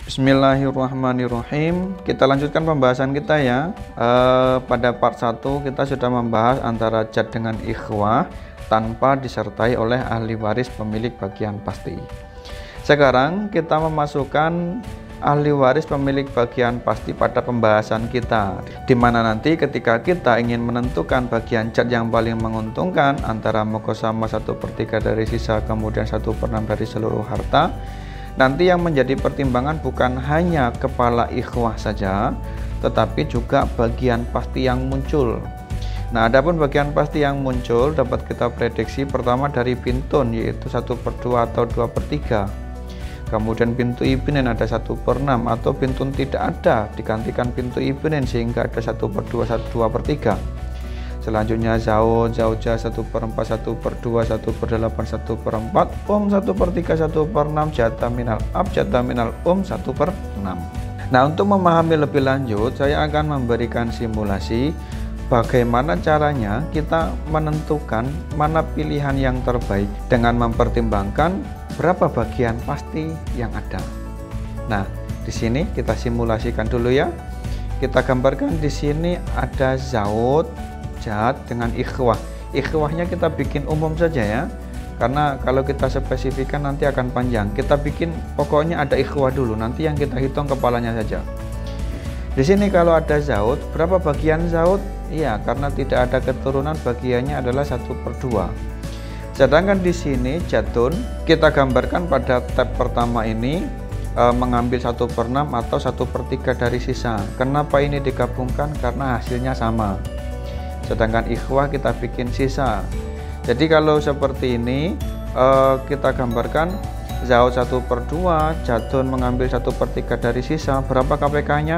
Bismillahirrahmanirrahim. Kita lanjutkan pembahasan kita ya. Pada part 1 kita sudah membahas antara jad dengan ikhwah tanpa disertai oleh ahli waris pemilik bagian pasti. Sekarang kita memasukkan ahli waris pemilik bagian pasti pada pembahasan kita, di mana nanti ketika kita ingin menentukan bagian jad yang paling menguntungkan antara mukosama 1/3 dari sisa kemudian 1/6 dari seluruh harta, nanti yang menjadi pertimbangan bukan hanya kepala ikhwah saja, tetapi juga bagian pasti yang muncul. Nah, adapun bagian pasti yang muncul dapat kita prediksi pertama dari bintun, yaitu 1/2 atau 2/3. Kemudian pintu ibnin ada 1/6, atau bintun tidak ada digantikan pintu ibnin sehingga ada 1/2, 2/3. Selanjutnya zaud, zauja 1/4, 1/2, 1/8, 1/4, 1/3, 1/6, jatah minal ab, jatah minal 1/6. Nah, untuk memahami lebih lanjut, saya akan memberikan simulasi bagaimana caranya kita menentukan mana pilihan yang terbaik dengan mempertimbangkan berapa bagian pasti yang ada. Nah, di sini kita simulasikan dulu ya. Kita gambarkan di sini ada zaud, jad dengan ikhwah. Ikhwahnya kita bikin umum saja ya, karena kalau kita spesifikkan nanti akan panjang. Kita bikin pokoknya ada ikhwah dulu, nanti yang kita hitung kepalanya saja. Di sini kalau ada zaud, berapa bagian zaud? Iya, karena tidak ada keturunan, bagiannya adalah 1/2. Sedangkan di sini jadun kita gambarkan pada tab pertama ini mengambil 1/6 atau 1/3 dari sisa. Kenapa ini digabungkan? Karena hasilnya sama. Sedangkan ikhwah kita bikin sisa. Jadi kalau seperti ini kita gambarkan zaud 1/2, jadun mengambil 1/3 dari sisa. Berapa KPK-nya?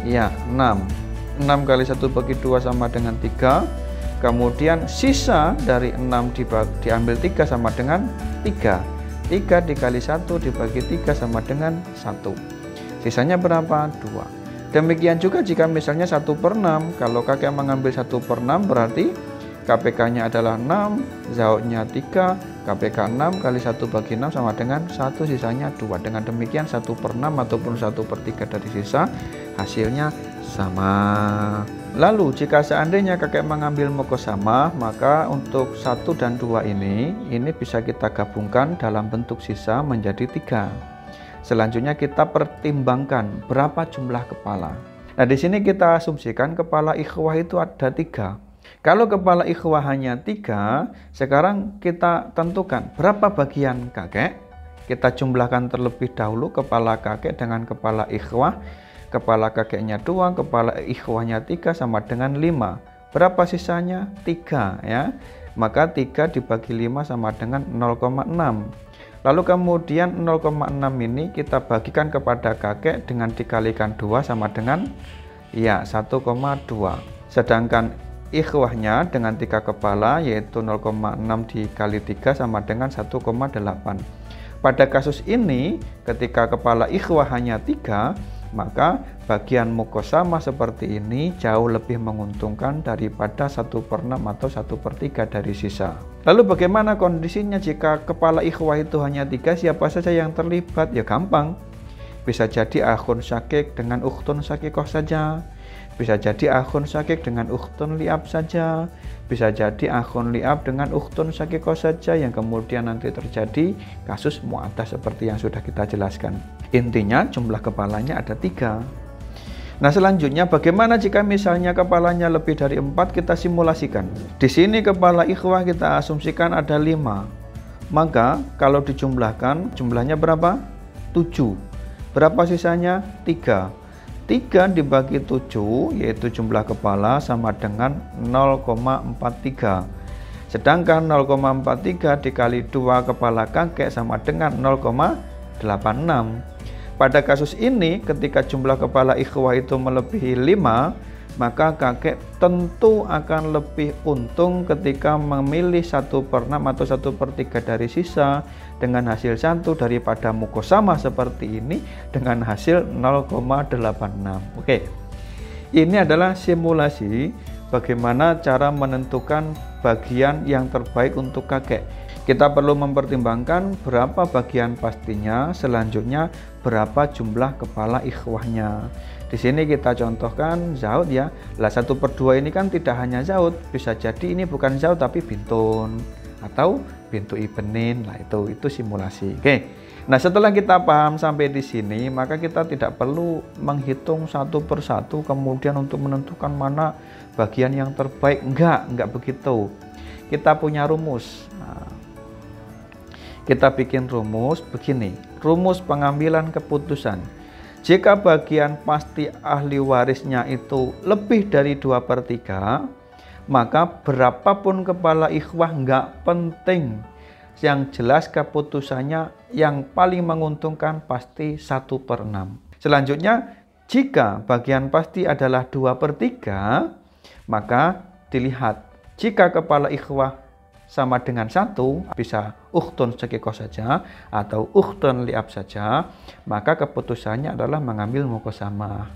Ya, 6. 6 kali 1/2 sama dengan 3. Kemudian sisa dari 6 diambil 3 sama dengan 3. 3 dikali 1 dibagi 3 sama dengan 1. Sisanya berapa? 2. Demikian juga jika misalnya 1/6, kalau kakek mengambil 1/6 berarti KPK-nya adalah 6, zaudnya 3, KPK 6 kali 1/6 sama dengan 1, sisanya 2. Dengan demikian 1/6 ataupun 1/3 dari sisa hasilnya sama. Lalu jika seandainya kakek mengambil mukosama, maka untuk 1 dan 2 ini bisa kita gabungkan dalam bentuk sisa menjadi 3. Selanjutnya kita pertimbangkan berapa jumlah kepala. Nah, di sini kita asumsikan kepala ikhwah itu ada 3. Kalau kepala ikhwah hanya 3, sekarang kita tentukan berapa bagian kakek. Kita jumlahkan terlebih dahulu kepala kakek dengan kepala ikhwah. Kepala kakeknya 2, kepala ikhwahnya 3 sama dengan 5. Berapa sisanya? 3 ya. Maka 3 dibagi 5 sama dengan 0,6. Lalu kemudian 0,6 ini kita bagikan kepada kakek dengan dikalikan 2 sama dengan ya 1,2. Sedangkan ikhwahnya dengan 3 kepala yaitu 0,6 dikali 3 sama dengan 1,8. Pada kasus ini ketika kepala ikhwah hanya 3, maka bagian mukosama seperti ini jauh lebih menguntungkan daripada 1/6 atau 1/3 dari sisa. Lalu bagaimana kondisinya jika kepala ikhwah itu hanya 3, siapa saja yang terlibat? Ya gampang. Bisa jadi akhun syakik dengan ukhtun syakikoh saja. Bisa jadi akhun syakik dengan ukhtun li'ab saja. Bisa jadi akhun li'ab dengan ukhtun syakikoh saja, yang kemudian nanti terjadi kasus mu'adah seperti yang sudah kita jelaskan. Intinya jumlah kepalanya ada 3. Nah, selanjutnya bagaimana jika misalnya kepalanya lebih dari 4? Kita simulasikan. Di sini kepala ikhwah kita asumsikan ada 5. Maka kalau dijumlahkan jumlahnya berapa? 7. Berapa sisanya? 3. 3 dibagi 7 yaitu jumlah kepala sama dengan 0,43. Sedangkan 0,43 dikali 2 kepala kakek sama dengan 0,86. Pada kasus ini ketika jumlah kepala ikhwah itu melebihi 5, maka kakek tentu akan lebih untung ketika memilih 1/6 atau 1/3 dari sisa dengan hasil 1 daripada mukosama seperti ini dengan hasil 0,86. Oke, ini adalah simulasi bagaimana cara menentukan bagian yang terbaik untuk kakek. Kita perlu mempertimbangkan berapa bagian pastinya, selanjutnya berapa jumlah kepala ikhwahnya. Di sini kita contohkan zaud ya. Lah 1/2 ini kan tidak hanya zaud, bisa jadi ini bukan zaud tapi bintun atau bintu ibnin. Lah itu simulasi. Oke. Nah, setelah kita paham sampai di sini, maka kita tidak perlu menghitung satu persatu kemudian untuk menentukan mana bagian yang terbaik. Enggak begitu. Kita punya rumus. Nah, kita bikin rumus begini. Rumus pengambilan keputusan. Jika bagian pasti ahli warisnya itu lebih dari 2/3, maka berapapun kepala ikhwah enggak penting. Yang jelas keputusannya yang paling menguntungkan pasti 1/6. Selanjutnya, jika bagian pasti adalah 2/3, maka dilihat jika kepala ikhwah sama dengan 1, bisa ukhtun syakikoh saja atau ukhtun li'ab saja, maka keputusannya adalah mengambil muqasamah.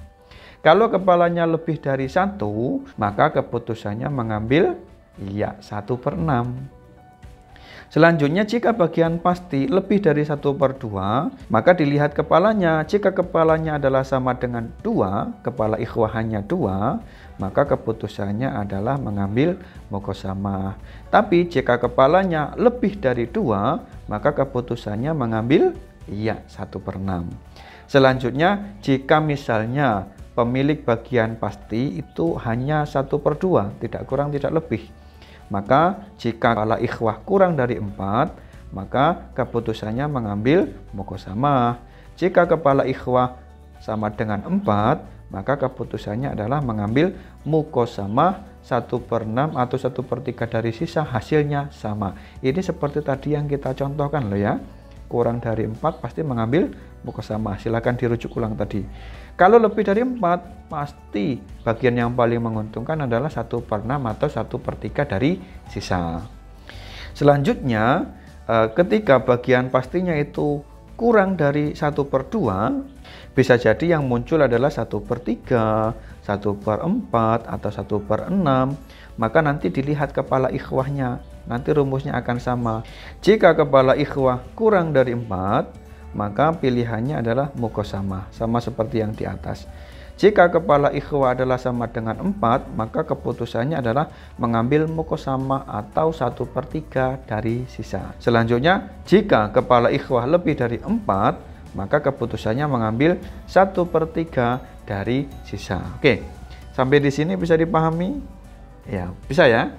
Kalau kepalanya lebih dari 1, maka keputusannya mengambil 1/6. Selanjutnya, jika bagian pasti lebih dari 1/2, maka dilihat kepalanya. Jika kepalanya adalah sama dengan 2, kepala ikhwah hanya 2, maka keputusannya adalah mengambil muqasamah. Tapi jika kepalanya lebih dari 2, maka keputusannya mengambil 1/6. Selanjutnya, jika misalnya pemilik bagian pasti itu hanya 1/2, tidak kurang tidak lebih, maka jika kepala ikhwah kurang dari 4, maka keputusannya mengambil muqasamah. Jika kepala ikhwah sama dengan 4, maka keputusannya adalah mengambil muqasamah 1/6 atau 1/3 dari sisa, hasilnya sama. Ini seperti tadi yang kita contohkan loh ya. Kurang dari 4 pasti mengambil muqasamah. Silakan dirujuk ulang tadi. Kalau lebih dari 4, pasti bagian yang paling menguntungkan adalah 1/6 atau 1/3 dari sisa. Selanjutnya, ketika bagian pastinya itu kurang dari 1/2, bisa jadi yang muncul adalah 1/3, 1/4, atau 1/6. Maka nanti dilihat kepala ikhwahnya. Nanti rumusnya akan sama. Jika kepala ikhwah kurang dari 4, maka pilihannya adalah muqasamah, sama seperti yang di atas. Jika kepala ikhwah adalah sama dengan 4, maka keputusannya adalah mengambil muqasamah atau 1/3 dari sisa. Selanjutnya, jika kepala ikhwah lebih dari 4, maka keputusannya mengambil 1/3 dari sisa. Oke, sampai di sini bisa dipahami? Ya, bisa ya?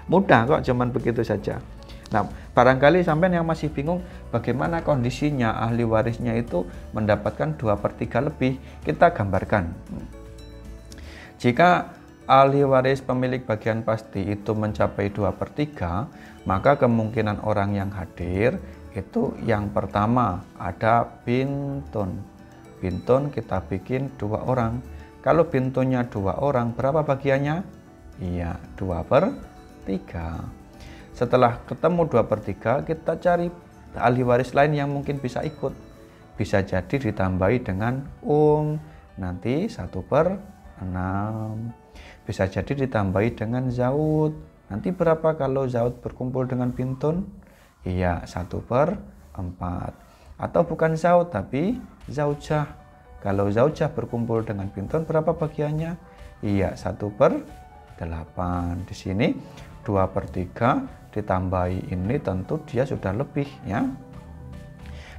Mudah kok, cuman begitu saja. Nah, barangkali sampean yang masih bingung bagaimana kondisinya ahli warisnya itu mendapatkan 2/3 lebih, kita gambarkan. Jika ahli waris pemilik bagian pasti itu mencapai 2/3, maka kemungkinan orang yang hadir itu yang pertama ada bintun. Bintun kita bikin 2 orang. Kalau bintunnya 2 orang, berapa bagiannya? Iya, 2/3. Setelah ketemu 2/3, kita cari ahli waris lain yang mungkin bisa ikut. Bisa jadi ditambahi dengan nanti 1/6. Bisa jadi ditambahi dengan zaud. Nanti berapa kalau zaud berkumpul dengan bintun? Iya, 1/4. Atau bukan zaud tapi zaujah. Kalau zaujah berkumpul dengan bintun, berapa bagiannya? Iya, 1/8. Di sini 2/3 ditambahi ini tentu dia sudah lebih ya.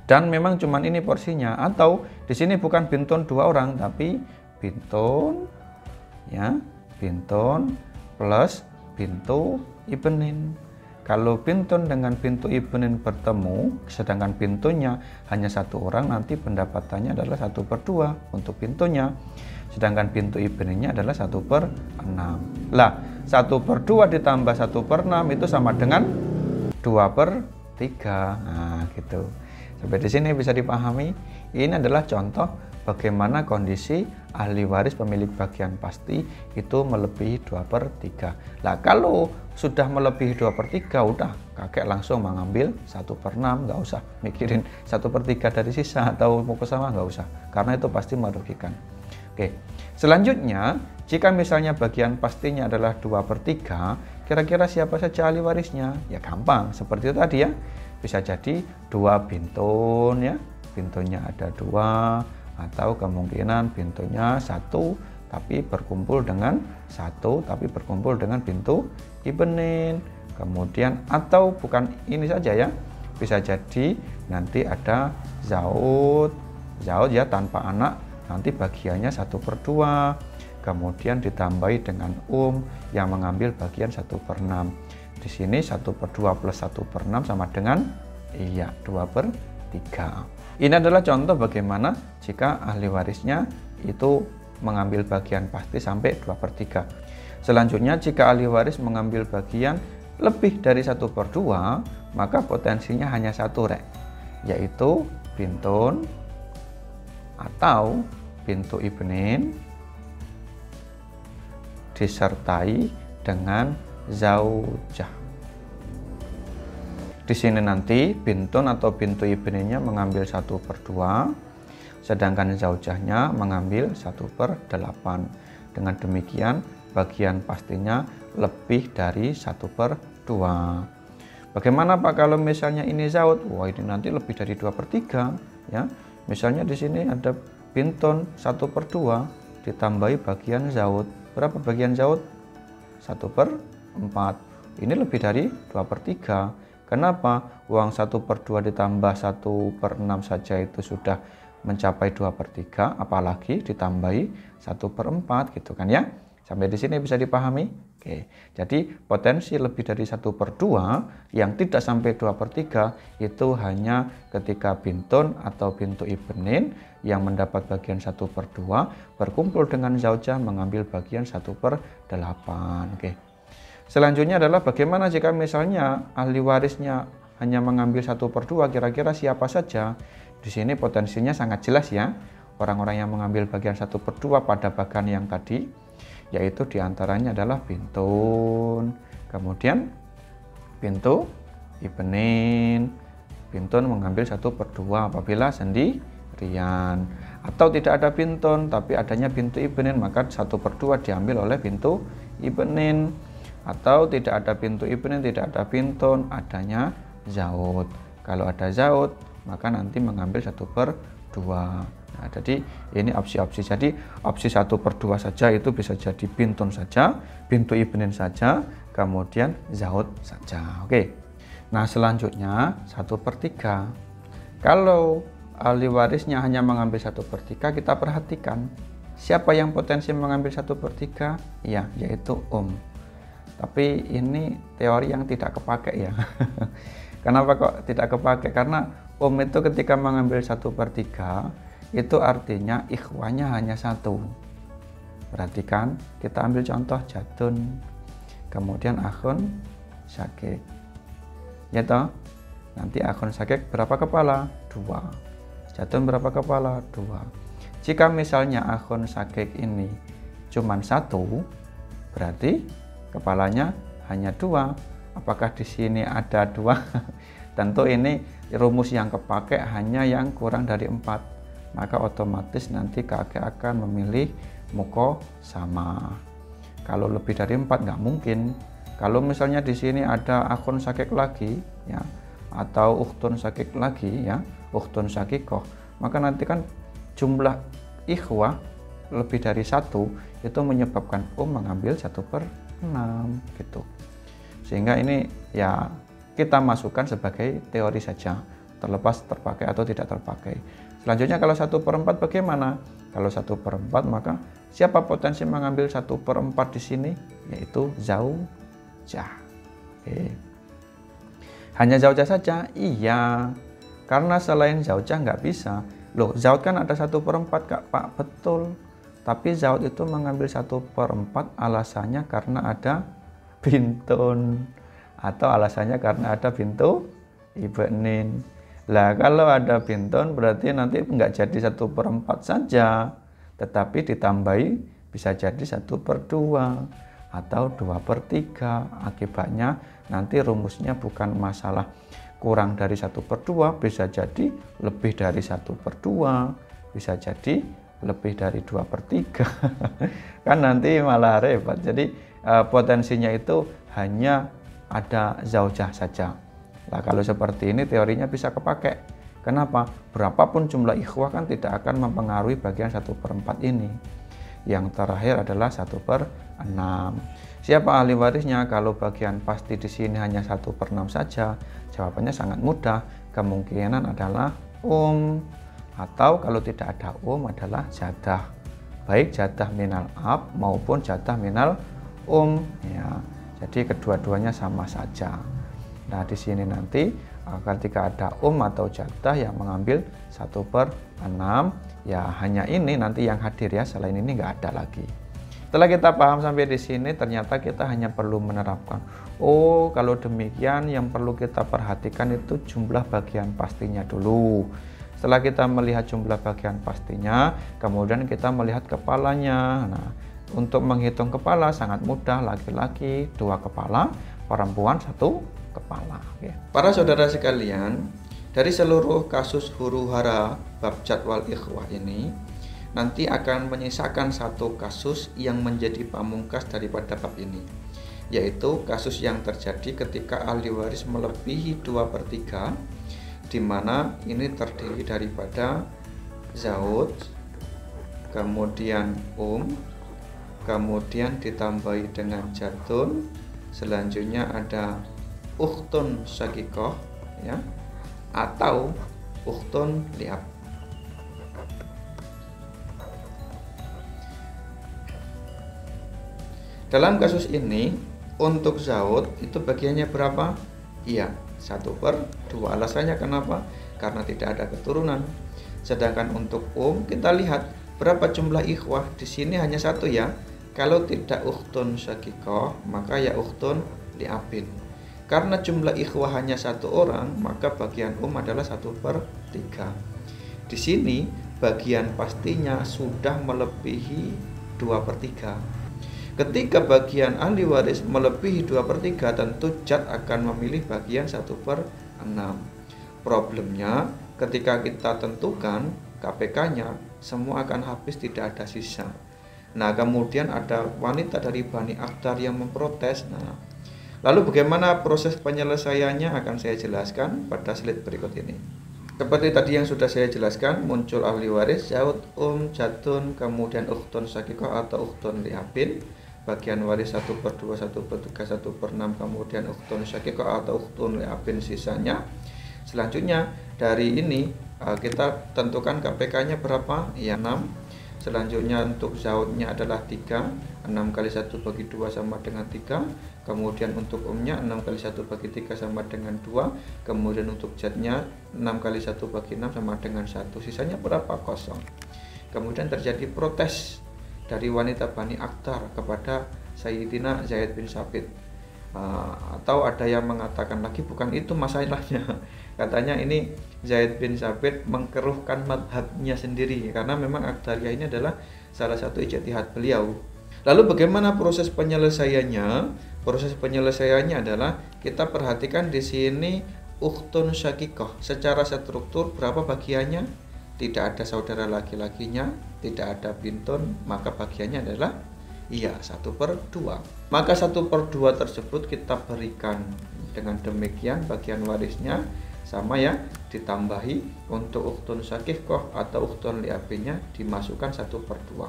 Dan memang cuman ini porsinya. Atau di sini bukan bintun 2 orang tapi bintun ya, bintun plus bintu ibnin. Kalau bintun dengan bintu ibnin bertemu, sedangkan bintunya hanya 1 orang, nanti pendapatannya adalah 1/2 untuk bintunya. Sedangkan bintu ibninya adalah 1/6. Lah, 1/2 ditambah 1/6 itu sama dengan 2/3. Nah, gitu. Sampai di sini bisa dipahami. Ini adalah contoh bagaimana kondisi ahli waris pemilik bagian pasti itu melebihi 2/3. Lah, kalau sudah melebihi 2/3, udah kakek langsung mengambil 1/6, nggak usah mikirin 1/3 dari sisa atau muqasamah, nggak usah, karena itu pasti merugikan. Oke, selanjutnya jika misalnya bagian pastinya adalah 2/3, kira-kira siapa saja ahli warisnya? Ya gampang, seperti itu tadi ya. Bisa jadi 2 bintun ya, bintunnya ada 2, atau kemungkinan bintunya 1 tapi berkumpul dengan 1 tapi berkumpul dengan bintu ibnin. Kemudian atau bukan ini saja ya, bisa jadi nanti ada zaud ya tanpa anak, nanti bagiannya 1/2, kemudian ditambahi dengan yang mengambil bagian 1/6. Di sini 1/2 plus 1/6 sama dengan 2/3. Ini adalah contoh bagaimana jika ahli warisnya itu mengambil bagian pasti sampai 2/3. Selanjutnya jika ahli waris mengambil bagian lebih dari 1/2, maka potensinya hanya satu rek, yaitu bintun atau bintu ibnin disertai dengan zaujah. Di sini nanti bintun atau bintu ibninnya mengambil 1/2, sedangkan zaujahnya mengambil 1/8. Dengan demikian bagian pastinya lebih dari 1/2. Bagaimana Pak kalau misalnya ini zaud? Wah, ini nanti lebih dari 2/3 ya. Misalnya di sini ada bintun 1/2 ditambahi bagian zaud. Berapa bagian zaud? 1/4. Ini lebih dari 2/3. Kenapa? Uang 1/2 ditambah 1/6 saja itu sudah mencapai 2/3, apalagi ditambahi 1/4 gitu kan ya. Sampai di sini bisa dipahami? Oke. Jadi potensi lebih dari 1/2 yang tidak sampai 2/3 itu hanya ketika bintun atau bintu ibnin yang mendapat bagian 1/2 berkumpul dengan zaujah mengambil bagian 1/8. Oke. Selanjutnya adalah bagaimana jika misalnya ahli warisnya hanya mengambil 1/2, kira-kira siapa saja? Di sini potensinya sangat jelas ya. Orang-orang yang mengambil bagian 1/2 pada bagian yang tadi, yaitu diantaranya adalah bintun, kemudian bintu ibnin. Bintun mengambil 1/2 apabila sendirian, atau tidak ada bintun tapi adanya bintu ibnin, maka 1/2 diambil oleh bintu ibnin. Atau tidak ada bintu ibnin, tidak ada bintun, adanya zaud. Kalau ada zaud, maka nanti mengambil 1/2. Nah, jadi ini opsi-opsi. Jadi opsi 1/2 saja itu bisa jadi bintun saja, bintu ibnin saja, kemudian zaud saja. Oke. Nah, selanjutnya 1/3. Kalau ahli warisnya hanya mengambil 1/3, kita perhatikan siapa yang potensi mengambil 1/3? Ya, yaitu Tapi ini teori yang tidak kepakai ya. Kenapa kok tidak kepakai? Karena itu ketika mengambil 1/3 itu artinya ikhwanya hanya 1. Perhatikan, kita ambil contoh jadun, kemudian akhun syakik. Ya toh? Nanti akhun syakik berapa kepala? 2. Jadun berapa kepala? 2. Jika misalnya akhun syakik ini cuma 1, berarti kepalanya hanya 2. Apakah di sini ada 2? Tentu ini rumus yang kepakai hanya yang kurang dari 4. Maka otomatis nanti kakek akan memilih muko sama. Kalau lebih dari 4 nggak mungkin. Kalau misalnya di sini ada akhun syakik lagi ya, atau ukhtun syakik lagi ya, ukhtun syakikoh, maka nanti kan jumlah ikhwah lebih dari 1 itu menyebabkan mengambil 1/6 gitu. Sehingga ini ya kita masukkan sebagai teori saja, terlepas terpakai atau tidak terpakai. Selanjutnya kalau 1/4 bagaimana? Kalau 1/4 maka siapa potensi mengambil 1/4 di sini? Yaitu zaujah. Oke. Hanya zaujah saja? Iya. Karena selain zaujah nggak bisa. Loh, zaud kan ada 1/4 Kak, Pak. Betul. Tapi zaud itu mengambil 1/4 alasannya karena ada bintun, atau alasannya karena ada bintu ibnin. Lah kalau ada bintun berarti nanti nggak jadi 1/4 saja, tetapi ditambahi bisa jadi 1/2 atau 2/3. Akibatnya nanti rumusnya bukan masalah kurang dari 1/2, bisa jadi lebih dari 1/2, bisa jadi lebih dari 2/3. Kan nanti malah repot. Jadi potensinya itu hanya ada zaujah saja. Nah, kalau seperti ini teorinya bisa kepakai. Kenapa? Berapapun jumlah ikhwah kan tidak akan mempengaruhi bagian 1/4 ini. Yang terakhir adalah 1/6. Siapa ahli warisnya? Kalau bagian pasti di sini hanya 1/6 saja, jawabannya sangat mudah. Kemungkinan adalah atau kalau tidak ada adalah jadah. Baik jadah minal ab maupun jadah minal ya. Jadi kedua-duanya sama saja. Nah, di sini nanti ketika ada atau jadah yang mengambil 1/6, ya hanya ini nanti yang hadir ya, selain ini nggak ada lagi. Setelah kita paham sampai di sini, ternyata kita hanya perlu menerapkan. Oh, kalau demikian yang perlu kita perhatikan itu jumlah bagian pastinya dulu. Setelah kita melihat jumlah bagian pastinya, kemudian kita melihat kepalanya. Nah, untuk menghitung kepala sangat mudah, laki-laki 2 kepala, perempuan 1 kepala. Para saudara sekalian, dari seluruh kasus huru-hara bab jadwal ikhwah ini, nanti akan menyisakan 1 kasus yang menjadi pamungkas daripada bab ini, yaitu kasus yang terjadi ketika ahli waris melebihi 2/3, di mana ini terdiri daripada zauj, kemudian kemudian ditambahi dengan jadun, selanjutnya ada ukhtun syakikoh ya, atau ukhtun li'ab. Dalam kasus ini untuk zauj itu bagiannya berapa? Iya, 1/2. Alasannya kenapa? Karena tidak ada keturunan. Sedangkan untuk kita lihat berapa jumlah ikhwah. Di sini hanya 1 ya. Kalau tidak ukhtun syakikoh, maka ya ukhtun li'abin. Karena jumlah ikhwah hanya 1 orang, maka bagian adalah 1/3. Di sini bagian pastinya sudah melebihi 2/3. Ketika bagian ahli waris melebihi 2/3, tentu jad akan memilih bagian 1/6. Problemnya ketika kita tentukan KPK-nya, semua akan habis, tidak ada sisa. Nah, kemudian ada wanita dari Bani Akhdar yang memprotes. Nah, lalu bagaimana proses penyelesaiannya akan saya jelaskan pada slide berikut ini. Seperti tadi yang sudah saya jelaskan, muncul ahli waris, zauj, jadun, kemudian ukhtun syakikoh atau ukhtun li'abin. Bagian waris 1/2, 1/3, 1/6, kemudian ukhtun syakikoh atau ukhtun li'abin sisanya. Selanjutnya dari ini kita tentukan KPK-nya berapa? Ya 6. Selanjutnya untuk zaujnya adalah 3. 6 kali 1 bagi 2 sama dengan 3. Kemudian untuk nya 6 kali 1 bagi 3 sama dengan 2. Kemudian untuk jadnya 6 kali 1 bagi 6 sama dengan 1. Sisanya berapa? Kosong. Kemudian terjadi protes dari wanita Bani Akhdar kepada Sayyidina Zaid bin Sabit. Atau ada yang mengatakan lagi bukan itu masalahnya. Katanya ini Zaid bin Sabit mengkeruhkan madhabnya sendiri, karena memang Akhdariyah ini adalah salah satu ijtihad beliau. Lalu bagaimana proses penyelesaiannya? Proses penyelesaiannya adalah kita perhatikan di sini ukhtun syakikoh. Secara struktur berapa bagiannya? Tidak ada saudara laki-lakinya, tidak ada bintun, maka bagiannya adalah 1/2. Maka 1/2 tersebut kita berikan dengan demikian bagian warisnya sama ya, ditambahi untuk ukhtun syakikoh atau ukhtun li'abinnya dimasukkan 1/2.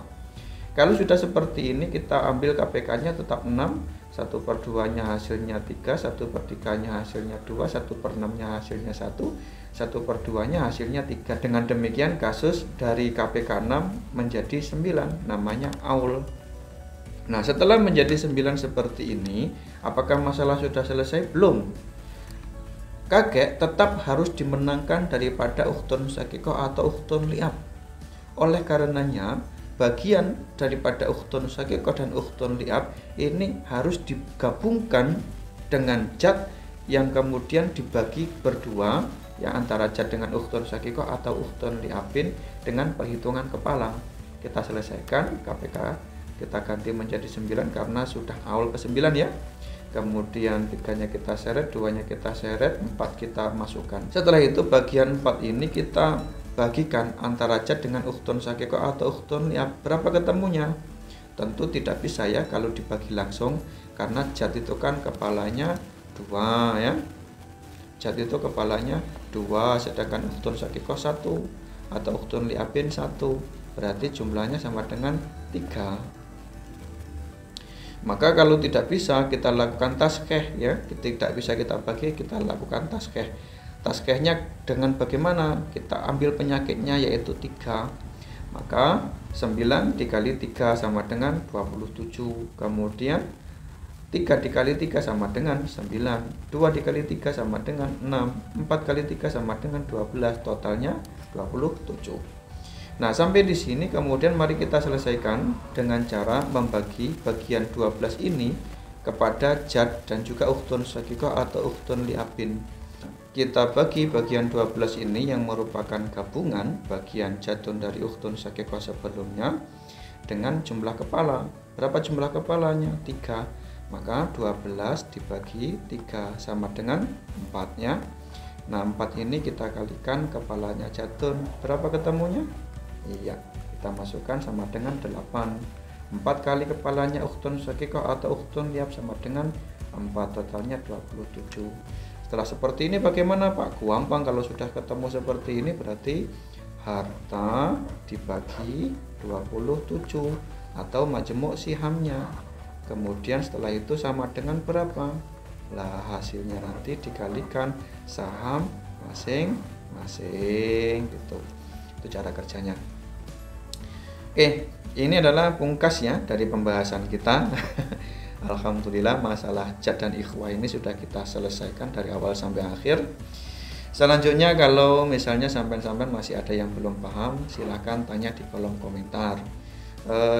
Kalau sudah seperti ini kita ambil KPK-nya tetap 6, 1/2-nya hasilnya 3, 1/3-nya hasilnya 2, 1/6-nya hasilnya 1, 1/2-nya hasilnya 3. Dengan demikian kasus dari KPK 6 menjadi 9, namanya aul. Nah, setelah menjadi 9 seperti ini, apakah masalah sudah selesai? Belum. Kakek tetap harus dimenangkan daripada ukhtun syakikoh atau ukhtun li'ab. Oleh karenanya, bagian daripada ukhtun syakikoh dan ukhtun li'ab ini harus digabungkan dengan jad yang kemudian dibagi berdua, yang antara jad dengan ukhtun syakikoh atau ukhtun li'abin dengan perhitungan kepala. Kita selesaikan KPK, kita ganti menjadi 9 karena sudah aul ke-9 ya. Kemudian 3-nya kita seret, 2-nya kita seret, 4 kita masukkan. Setelah itu bagian 4 ini kita bagikan antara jad dengan ukhtun syakikoh atau ukhtun li'ab. Berapa ketemunya? Tentu tidak bisa ya kalau dibagi langsung, karena zat itu kan kepalanya 2 ya. Zat itu kepalanya 2, sedangkan ukhtun syaqiqah 1 atau ukhtun li'abin 1. Berarti jumlahnya sama dengan 3. Maka kalau tidak bisa kita lakukan taskeh ya, tidak bisa kita bagi, kita lakukan taskeh. Taskehnya dengan bagaimana? Kita ambil penyakitnya yaitu 3. Maka 9 dikali 3 sama dengan 27. Kemudian 3 dikali 3 sama dengan 9. 2 dikali 3 sama dengan 6. 4 kali 3 sama dengan 12. Totalnya 27. Nah, sampai di sini kemudian mari kita selesaikan dengan cara membagi bagian 12 ini kepada jad dan juga ukhtun syaqiqah atau ukhtun li'abin. Kita bagi bagian 12 ini yang merupakan gabungan bagian jadun dari ukhtun syaqiqah sebelumnya dengan jumlah kepala. Berapa jumlah kepalanya? 3. Maka 12 dibagi 3 sama dengan 4-nya. Nah, 4 ini kita kalikan kepalanya jadun. Berapa ketemunya? Iya, kita masukkan sama dengan 8. 4 kali kepalanya ukhtun syaqiqah atau ukhtun li'ab sama dengan 4, totalnya 27. Setelah seperti ini bagaimana Pak? Gampang, kalau sudah ketemu seperti ini berarti harta dibagi 27 atau majmuk sihamnya. Kemudian setelah itu sama dengan berapa? Lah, hasilnya nanti dikalikan saham masing-masing gitu. Itu cara kerjanya. Oke, ini adalah pungkasnya dari pembahasan kita. Alhamdulillah masalah jad dan ikhwah ini sudah kita selesaikan dari awal sampai akhir. Selanjutnya kalau misalnya sampai-sampai masih ada yang belum paham, silakan tanya di kolom komentar.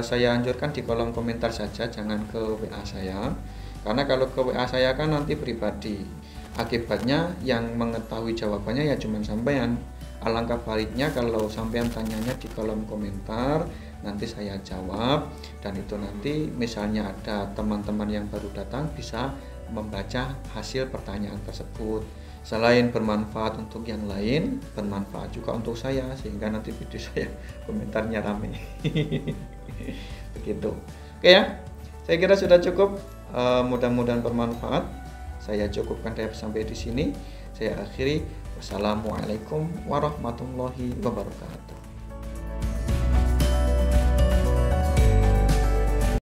Saya anjurkan di kolom komentar saja, jangan ke WA saya. Karena kalau ke WA saya kan nanti pribadi. Akibatnya yang mengetahui jawabannya ya cuma sampean. Alangkah baiknya kalau sampean tanyanya di kolom komentar, nanti saya jawab, dan itu nanti misalnya ada teman-teman yang baru datang bisa membaca hasil pertanyaan tersebut. Selain bermanfaat untuk yang lain, bermanfaat juga untuk saya, sehingga nanti video saya komentarnya rame. Begitu. Oke ya, saya kira sudah cukup. Mudah-mudahan bermanfaat. Saya cukupkan sampai di sini. Saya akhiri. Wassalamualaikum warahmatullahi wabarakatuh.